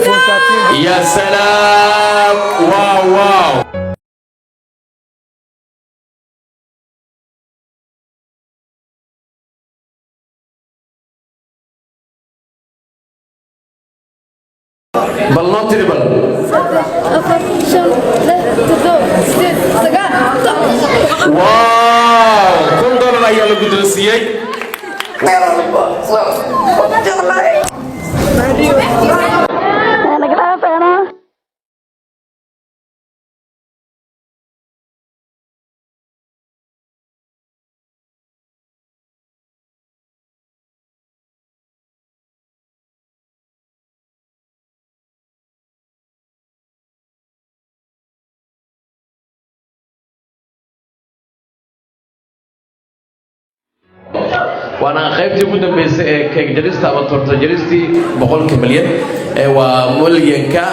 ايفون 13. يا سلام واو واو. بل نوتري بل واو كم دولار أيام القدوسية وانا خايفتي جدا بس كيك جريستا او تورتا جريستي بقول كمليان ومليانكا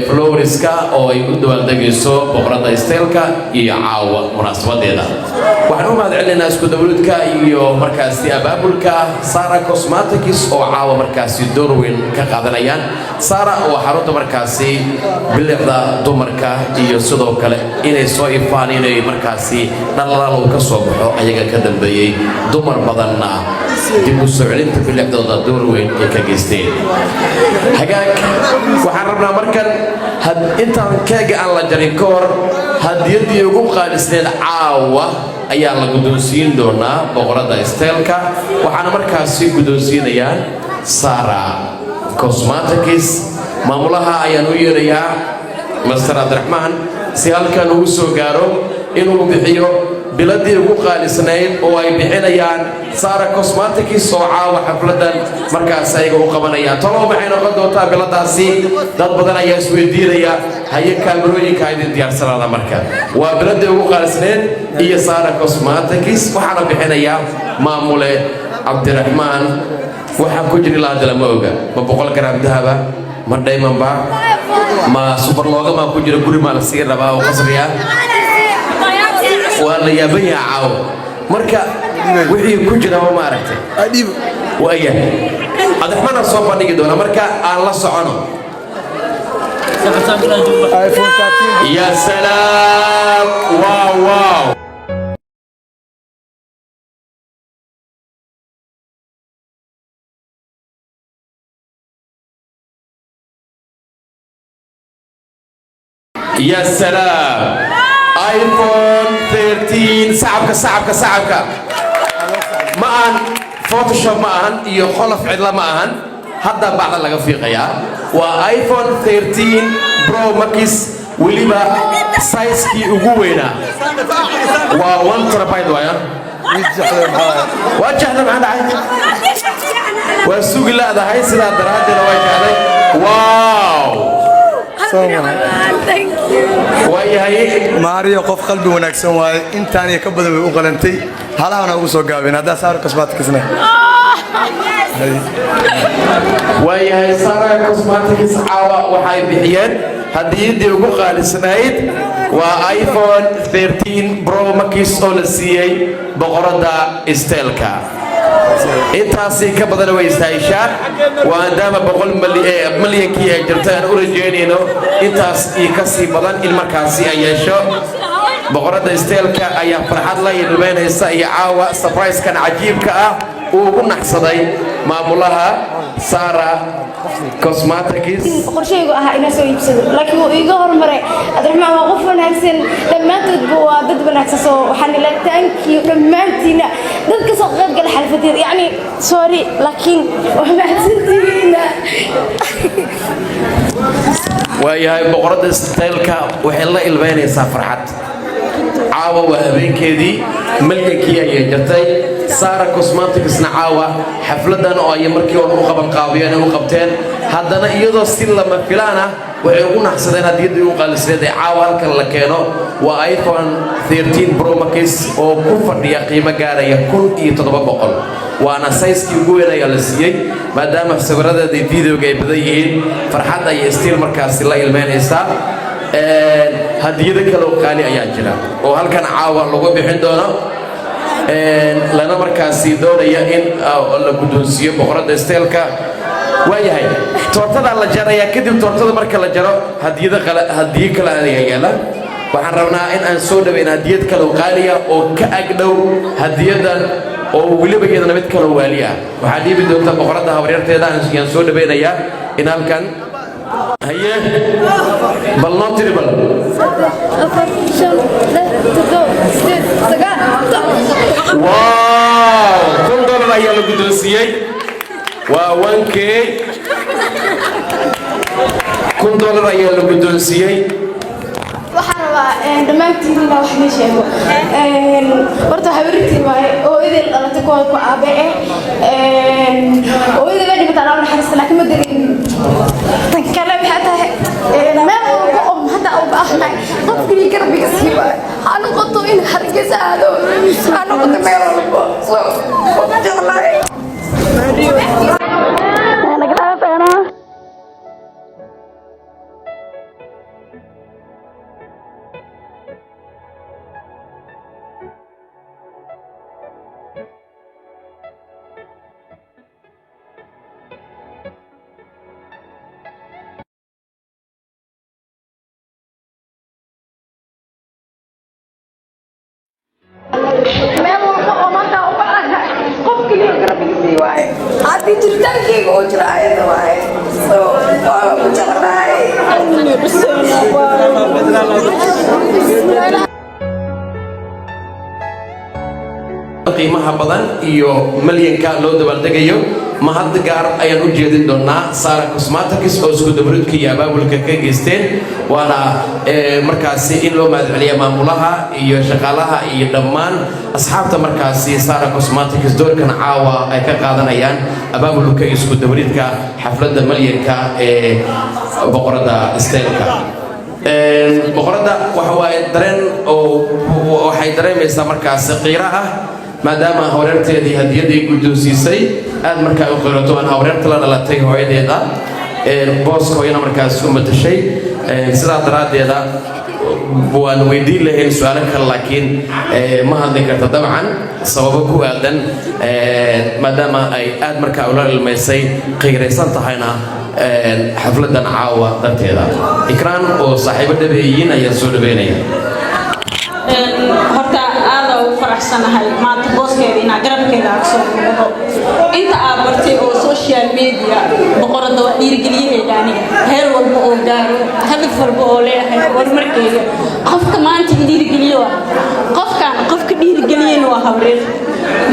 فلوريسكا او يقولوا والدقيسو بقرة استيلكا يعاو مناسبة ديدا waxaan u mahadcelinaynaa isku dawladka iyo markaasi abaabulka Sara Cosmetics oo caawa markaasi door weyn ka qaadanayaan Sara oo xarunta markaasi bilicda dumarka iyo sidoo kale inay soo ifaanayeen markaasi dhalaal ka soo baxo ayaga ka dambeeyay dumar badanna dib u soo celinta bilicdooda door weyn ay ka geysteen hagaag waxaan rabnaa markan intaan keega aan la jarin ka hor hadiyadii ugu qaalisneed caawa ayaa la guddoonsiin doonaa boqorada isteelka waxaana markaasi guddoonsiinayaan Sara Cosmetics maamulaha ayaan u yeerayaa Mr. Abdurrahman si halkan uu soo gaaro inuu bixiyo biladii ugu qaalisneed oo ay bixinayaan Sara Cosmetics oo caawa xafladan markaas ayaga u qabanayaan tolo waxay noqon doontaa biladaasi dad badan ayaa isweydiinaya haye kaamirooyinka idin diyaarsanaada marka waa biladii ugu qaalisneed iyo Sara Cosmetics waxaana bixinaya maamule Abdurrahman waxaan ku jiri lahaa dalama oga ma 100 gram dahaba ma diamond ba ma super logo ma ku jira guri ma la sii rabaa oo qasriya ولا يبيع عاو مركا وحي كجرا وما عرفته اديب وايه هذا احنا صوب بنيجي دونا مركا الله سبحانه ايفون 13. يا سلام واو واو يا سلام ايفون 13 صعبك معن فوتوشوب معن iyo qolof cidla معن hadda bacda laga fiiqaya waa iPhone 13 Pro Max waliba size-kii ugu weynaa waa 1 terabyte waya wajahna maxaa dhacay waa suuq leedahay sida daraadeena way kaaday wow ماريو قف قلبي وناكسن واي انتان يا كبد وي قلنتي هلا انا ugu soo gaabeen hada Sara Cosmetics وياي Sara Cosmetics caawa waxay bixiyeen hadiyadii ugu qaalisnayd waa iPhone 13 Pro Max oo la siiyay boqorada isteelka intaasi ka badan way istaayishaan waa daama 100 milyankii ay jirtaan u rajeynayno intaas ka sii badan in markaasi ay yeesho boqorada isteelka ayaa farxad la yeelanaysa iyo caawa surprise kan cajiibka ah uu ugu naxsaday maamulaha Sara Cosmetics qorshaygu ahaa inaan soo iibsado laakiin uu iga hormaray Abdurrahman waa qof wanaagsan dhammaantood waa dad wanaagsan soo waxaan ilaa thank you dhammaantiina dadka soo qayb gal xalfadeed yani sorry laakiin wax mahadsantiina waayahay boqorada isteelka waxay la ilmeynaysaa farxad caawa waa habeenkeedii milyankii ay jirtay Sara Cosmetics caawa xafladan oo ay markii hore u qaban qaabiyeen u qabteen haddana iyadoo si lama filaan ah waxay ugu naxsadeen hadiyadii ugu qaalisneed ee caawa halkan la keeno waa iPhone 13 Pro Max oo ku fadhiya qiimo gaaraya 1700 waana size-kii ugu weyn ayaa la siiyay maadaama sawiradeeda videoga ay badan yihiin farxad ay still markaasi la ilmeynaysaa hadiyada kale oo qaali ayaa jira oo halkan caawa lagu bixin doono lana markaasi doonaya in la guddoonsiiyo boqorada isteelka waayahay toortada la jarayaa kadib toortada marka la jaro hadiyada kale ayaa yaala waxaan rabnaa in aan soo dhaweyn hadiyad kale qaaliya oo ka agdhow hadiyadan oo weliba iyadana mid kale waaliya waxaa dhiibi doonta boqorada habaryarteeda aan soo dhaweynayaa in halkan haye bal noo tiri bal wow $1 ayaa la guddoonsiiyey waa 1K $1 ayaa la guddoonsiiyey waxaan rabaa dhammaantiin inaa wax ii sheego horta habaryartii waaye oo idil dhalatay kuwa ku aabe oo idil la dhimataa laa naxariista laakiin ma dareemin tan kale maxay tahay meel walba oo hadda u baahnahay qofkii garbiga sii waaye ha noqoto in hargeysa aado ha noqoto meel walba soo jeclahay Hati jiritaanki oo jira ayada waaye soo waa ku jeclahay qiimaha badan iyo malyanka loo dabaaldegayo mahad gaar ayaan u jeedin doonaa Sara Cosmetics oo isku dabridka iyo abaabulka ka geysteen waana markaasi in loo mahadceliyo maamulaha iyo shaqaalaha iyo dhammaan asxaabta markaasi Sara Cosmetics doorkan caawa ay ka qaadanayaan abaabulka isku dabridka xafladda malyanka ee boqorada Steelka boqorada waxa waaye dareen oo waxay dareemaysaa markaasi qiira ah maadaama hawreerteedii hadiyadii guddoonsiisay aad markaa u qirato aan hawreerta la dhalatay hooyadeeda booska hooyana markaas u matashay sidaa daraaddeeda waan weydiin lahayn su'aalo kale laakiin ma hadli karta dabcan sababo ku aadan maadaama ay aad markaa ula ilmaysay qiiraysan tahayna xafladan caawa darteeda ikraan oo saaxiibo dhabeeyiin ayaan soo dhaweynaya horta aad ugu faraxsanahay maanta booskeeda inaa garabkeeda aad soo muuqdo inta aad bartay oo social media boqorada waa dhiirigeliyaheeda aniga heer walba oo gaaro hadaf walba oo leeyahay horumarkeeda qofka maanta dhiirigeliyo qofka dhiirigeliyeen waa hawreer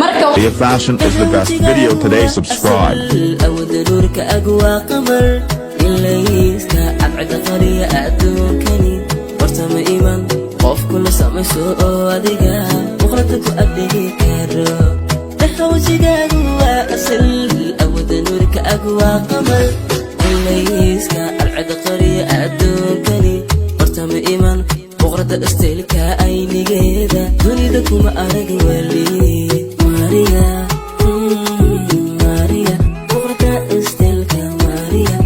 marka Your fashion is the best video today. Subscribe. qof kula samayso oo adiga boqorada ku adeegi karo dhaxawjigaagu waa asal awooda nuurka agu waa qamar ilayska alcada qariya adduunkani hortama iman boqorada isteelka aynigeeda dunida kuma arag wali Maria Maria boqorada isteelka Maria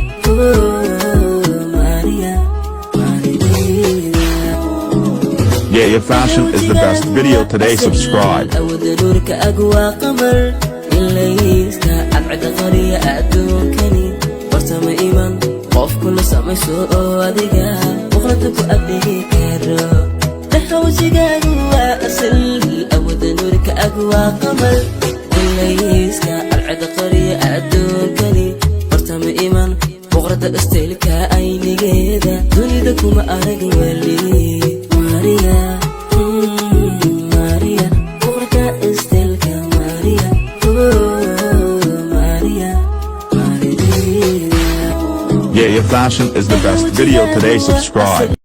Yeah, your fashion is the best video today. Subscribe. Maria Maria boqorada isteelka Maria Maria Yeah, your fashion is the best video today. Subscribe.